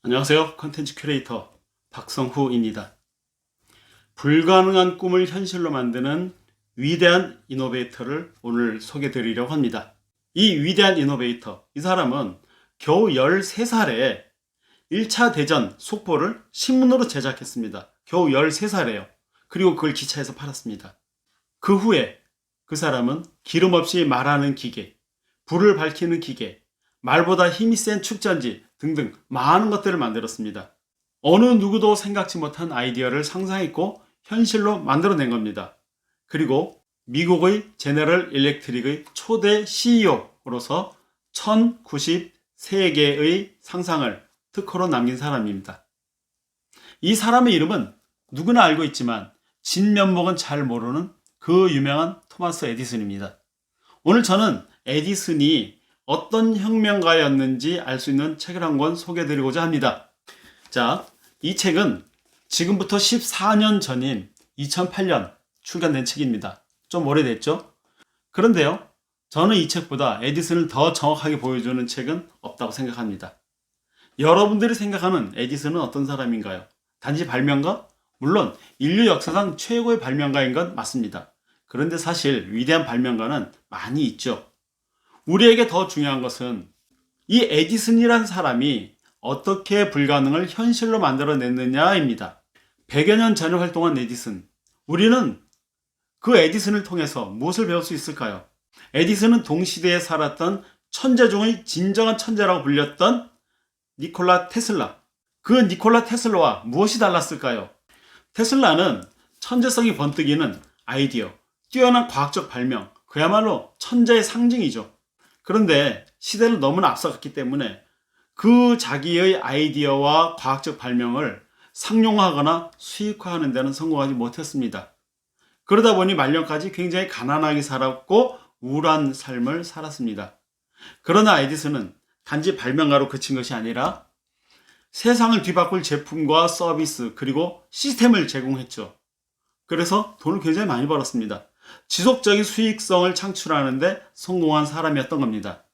안녕하세요. 컨텐츠 큐레이터 박성후입니다. 불가능한 꿈을 현실로 만드는 위대한 이노베이터를 오늘 소개해 드리려고 합니다. 이 위대한 이노베이터, 이 사람은 겨우 13살에 1차 대전 속보를 신문으로 제작했습니다. 겨우 13살에요. 그리고 그걸 기차에서 팔았습니다. 그 후에 그 사람은 기름 없이 말하는 기계, 불을 밝히는 기계, 말보다 힘이 센 축전지 등등 많은 것들을 만들었습니다. 어느 누구도 생각지 못한 아이디어를 상상했고 현실로 만들어낸 겁니다. 그리고 미국의 제너럴 일렉트릭의 초대 CEO로서 1093개의 상상을 특허로 남긴 사람입니다. 이 사람의 이름은 누구나 알고 있지만 진면목은 잘 모르는 그 유명한 토마스 에디슨입니다. 오늘 저는 에디슨이 어떤 혁명가였는지 알 수 있는 책을 한 권 소개해드리고자 합니다. 자, 이 책은 지금부터 14년 전인 2008년 출간된 책입니다. 좀 오래됐죠? 그런데요, 저는 이 책보다 에디슨을 더 정확하게 보여주는 책은 없다고 생각합니다. 여러분들이 생각하는 에디슨은 어떤 사람인가요? 단지 발명가? 물론 인류 역사상 최고의 발명가인 건 맞습니다. 그런데 사실 위대한 발명가는 많이 있죠. 우리에게 더 중요한 것은 이 에디슨이란 사람이 어떻게 불가능을 현실로 만들어냈느냐입니다. 100여 년 전에 활동한 에디슨, 우리는 그 에디슨을 통해서 무엇을 배울 수 있을까요? 에디슨은 동시대에 살았던 천재 중의 진정한 천재라고 불렸던 니콜라 테슬라. 그 니콜라 테슬라와 무엇이 달랐을까요? 테슬라는 천재성이 번뜩이는 아이디어, 뛰어난 과학적 발명, 그야말로 천재의 상징이죠. 그런데 시대를 너무나 앞서갔기 때문에 그 자기의 아이디어와 과학적 발명을 상용화하거나 수익화하는 데는 성공하지 못했습니다. 그러다 보니 말년까지 굉장히 가난하게 살았고 우울한 삶을 살았습니다. 그러나 에디슨은 단지 발명가로 그친 것이 아니라 세상을 뒤바꿀 제품과 서비스 그리고 시스템을 제공했죠. 그래서 돈을 굉장히 많이 벌었습니다. 지속적인 수익성을 창출하는데 성공한 사람이었던 겁니다.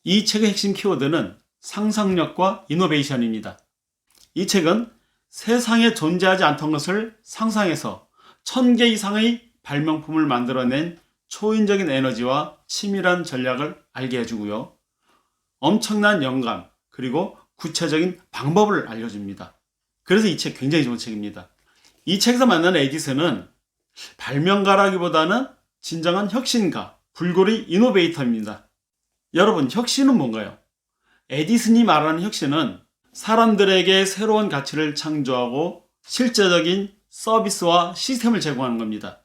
이 책의 핵심 키워드는 상상력과 이노베이션입니다. 이 책은 세상에 존재하지 않던 것을 상상해서 1000개 이상의 발명품을 만들어낸 초인적인 에너지와 치밀한 전략을 알게 해주고요. 엄청난 영감 그리고 구체적인 방법을 알려줍니다. 그래서 이 책 굉장히 좋은 책입니다. 이 책에서 만나는 에디슨은 발명가라기보다는 진정한 혁신가, 불고리 이노베이터입니다. 여러분, 혁신은 뭔가요? 에디슨이 말하는 혁신은 사람들에게 새로운 가치를 창조하고 실제적인 서비스와 시스템을 제공하는 겁니다.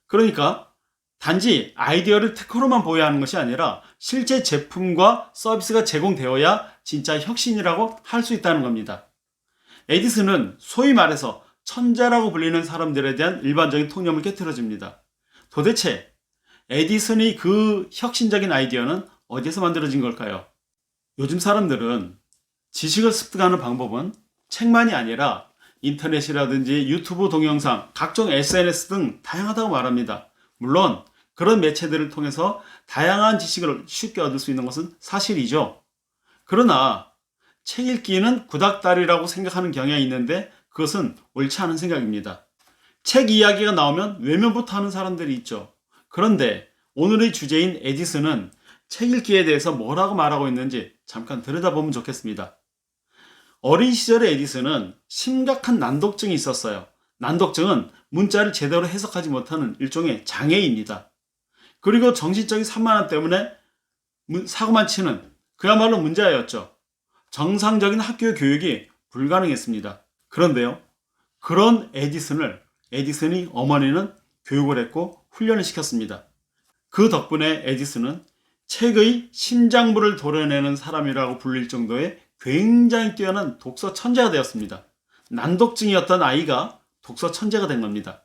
그러니까 단지 아이디어를 특허로만 보유하는 것이 아니라 실제 제품과 서비스가 제공되어야 진짜 혁신이라고 할 수 있다는 겁니다. 에디슨은 소위 말해서 천재라고 불리는 사람들에 대한 일반적인 통념을 깨트려줍니다. 도대체 에디슨의 그 혁신적인 아이디어는 어디에서 만들어진 걸까요? 요즘 사람들은 지식을 습득하는 방법은 책만이 아니라 인터넷이라든지 유튜브 동영상, 각종 SNS 등 다양하다고 말합니다. 물론 그런 매체들을 통해서 다양한 지식을 쉽게 얻을 수 있는 것은 사실이죠. 그러나 책 읽기는 구닥다리라고 생각하는 경향이 있는데 그것은 옳지 않은 생각입니다. 책 이야기가 나오면 외면부터 하는 사람들이 있죠. 그런데 오늘의 주제인 에디슨은 책 읽기에 대해서 뭐라고 말하고 있는지 잠깐 들여다보면 좋겠습니다. 어린 시절의 에디슨은 심각한 난독증이 있었어요. 난독증은 문자를 제대로 해석하지 못하는 일종의 장애입니다. 그리고 정신적인 산만함 때문에 사고만 치는 그야말로 문제아였죠. 정상적인 학교 교육이 불가능했습니다. 그런데요, 그런 에디슨의 어머니는 교육을 했고 훈련을 시켰습니다. 그 덕분에 에디슨은 책의 심장부를 도려내는 사람이라고 불릴 정도의 굉장히 뛰어난 독서 천재가 되었습니다. 난독증이었던 아이가 독서 천재가 된 겁니다.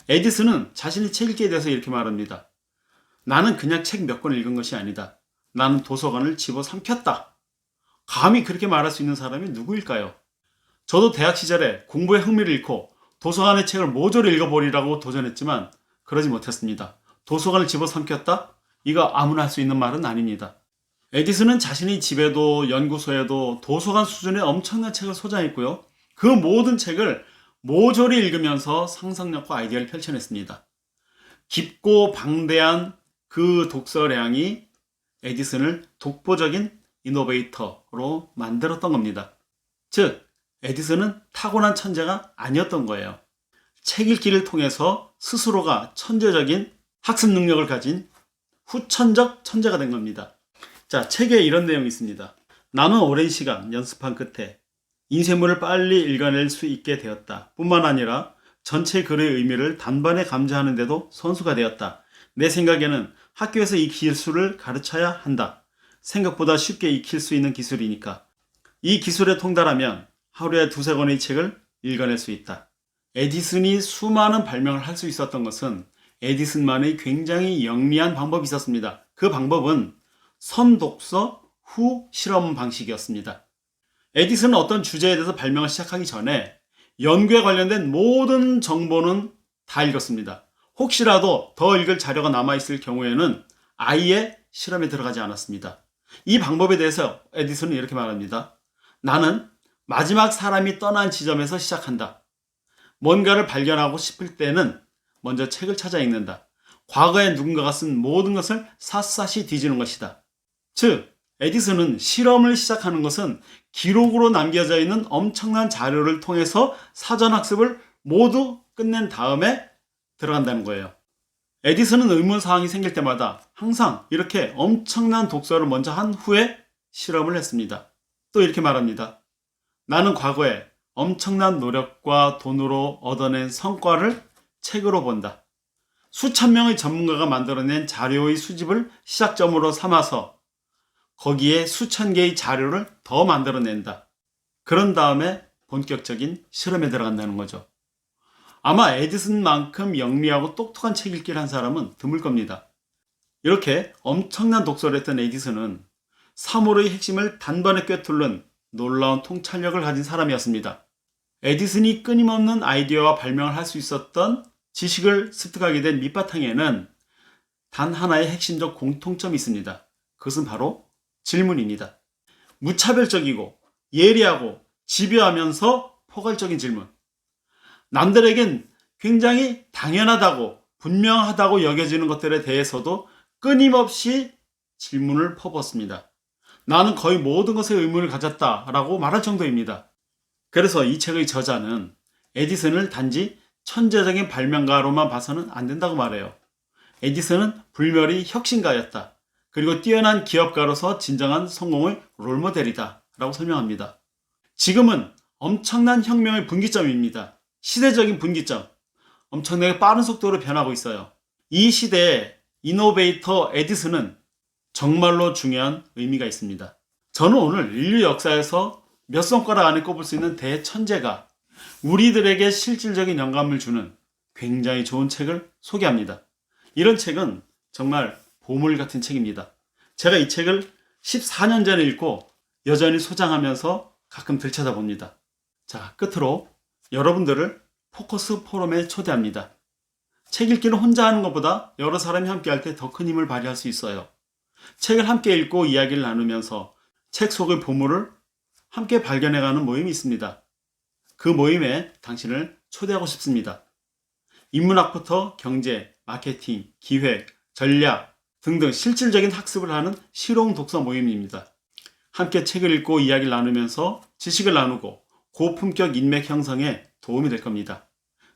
에디슨은 자신이 책 읽기에 대해서 이렇게 말합니다. 나는 그냥 책 몇 권 읽은 것이 아니다. 나는 도서관을 집어삼켰다. 감히 그렇게 말할 수 있는 사람이 누구일까요? 저도 대학 시절에 공부에 흥미를 잃고 도서관의 책을 모조리 읽어버리라고 도전했지만 그러지 못했습니다. 도서관을 집어삼켰다? 이거 아무나 할 수 있는 말은 아닙니다. 에디슨은 자신의 집에도 연구소에도 도서관 수준의 엄청난 책을 소장했고요. 그 모든 책을 모조리 읽으면서 상상력과 아이디어를 펼쳐냈습니다. 깊고 방대한 그 독서량이 에디슨을 독보적인 이노베이터로 만들었던 겁니다. 즉, 에디슨은 타고난 천재가 아니었던 거예요. 책 읽기를 통해서 스스로가 천재적인 학습 능력을 가진 후천적 천재가 된 겁니다. 자, 책에 이런 내용이 있습니다. 나는 오랜 시간 연습한 끝에 인쇄물을 빨리 읽어낼 수 있게 되었다. 뿐만 아니라 전체 글의 의미를 단번에 감지하는 데도 선수가 되었다. 내 생각에는 학교에서 이 기술을 가르쳐야 한다. 생각보다 쉽게 익힐 수 있는 기술이니까. 이 기술에 통달하면 하루에 두세 권의 책을 읽어낼 수 있다. 에디슨이 수많은 발명을 할 수 있었던 것은 에디슨만의 굉장히 영리한 방법이 있었습니다. 그 방법은 선독서 후 실험 방식이었습니다. 에디슨은 어떤 주제에 대해서 발명을 시작하기 전에 연구에 관련된 모든 정보는 다 읽었습니다. 혹시라도 더 읽을 자료가 남아있을 경우에는 아예 실험에 들어가지 않았습니다. 이 방법에 대해서 에디슨은 이렇게 말합니다. 나는 마지막 사람이 떠난 지점에서 시작한다. 뭔가를 발견하고 싶을 때는 먼저 책을 찾아 읽는다. 과거에 누군가가 쓴 모든 것을 샅샅이 뒤지는 것이다. 즉, 에디슨은 실험을 시작하는 것은 기록으로 남겨져 있는 엄청난 자료를 통해서 사전학습을 모두 끝낸 다음에 들어간다는 거예요. 에디슨은 의문사항이 생길 때마다 항상 이렇게 엄청난 독서를 먼저 한 후에 실험을 했습니다. 또 이렇게 말합니다. 나는 과거에 엄청난 노력과 돈으로 얻어낸 성과를 책으로 본다. 수천 명의 전문가가 만들어낸 자료의 수집을 시작점으로 삼아서 거기에 수천 개의 자료를 더 만들어낸다. 그런 다음에 본격적인 실험에 들어간다는 거죠. 아마 에디슨만큼 영리하고 똑똑한 책 읽기를 한 사람은 드물 겁니다. 이렇게 엄청난 독서를 했던 에디슨은 사물의 핵심을 단번에 꿰뚫는 놀라운 통찰력을 가진 사람이었습니다. 에디슨이 끊임없는 아이디어와 발명을 할 수 있었던 지식을 습득하게 된 밑바탕에는 단 하나의 핵심적 공통점이 있습니다. 그것은 바로 질문입니다. 무차별적이고 예리하고 집요하면서 포괄적인 질문. 남들에겐 굉장히 당연하다고 분명하다고 여겨지는 것들에 대해서도 끊임없이 질문을 퍼붓습니다. 나는 거의 모든 것에 의문을 가졌다라고 말할 정도입니다. 그래서 이 책의 저자는 에디슨을 단지 천재적인 발명가로만 봐서는 안 된다고 말해요. 에디슨은 불멸의 혁신가였다. 그리고 뛰어난 기업가로서 진정한 성공의 롤모델이다 라고 설명합니다. 지금은 엄청난 혁명의 분기점입니다. 시대적인 분기점. 엄청나게 빠른 속도로 변하고 있어요. 이 시대에 이노베이터 에디슨은 정말로 중요한 의미가 있습니다. 저는 오늘 인류 역사에서 몇 손가락 안에 꼽을 수 있는 대천재가 우리들에게 실질적인 영감을 주는 굉장히 좋은 책을 소개합니다. 이런 책은 정말 보물 같은 책입니다. 제가 이 책을 14년 전에 읽고 여전히 소장하면서 가끔 들춰다봅니다. 자, 끝으로 여러분들을 포커스 포럼에 초대합니다. 책 읽기는 혼자 하는 것보다 여러 사람이 함께 할 때 더 큰 힘을 발휘할 수 있어요. 책을 함께 읽고 이야기를 나누면서 책 속의 보물을 함께 발견해가는 모임이 있습니다. 그 모임에 당신을 초대하고 싶습니다. 인문학부터 경제, 마케팅, 기획, 전략 등등 실질적인 학습을 하는 실용 독서 모임입니다. 함께 책을 읽고 이야기를 나누면서 지식을 나누고 고품격 인맥 형성에 도움이 될 겁니다.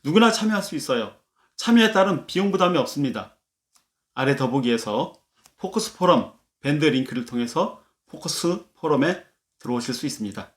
누구나 참여할 수 있어요. 참여에 따른 비용 부담이 없습니다. 아래 더보기에서 포커스 포럼 밴드 링크를 통해서 포커스 포럼에 들어오실 수 있습니다.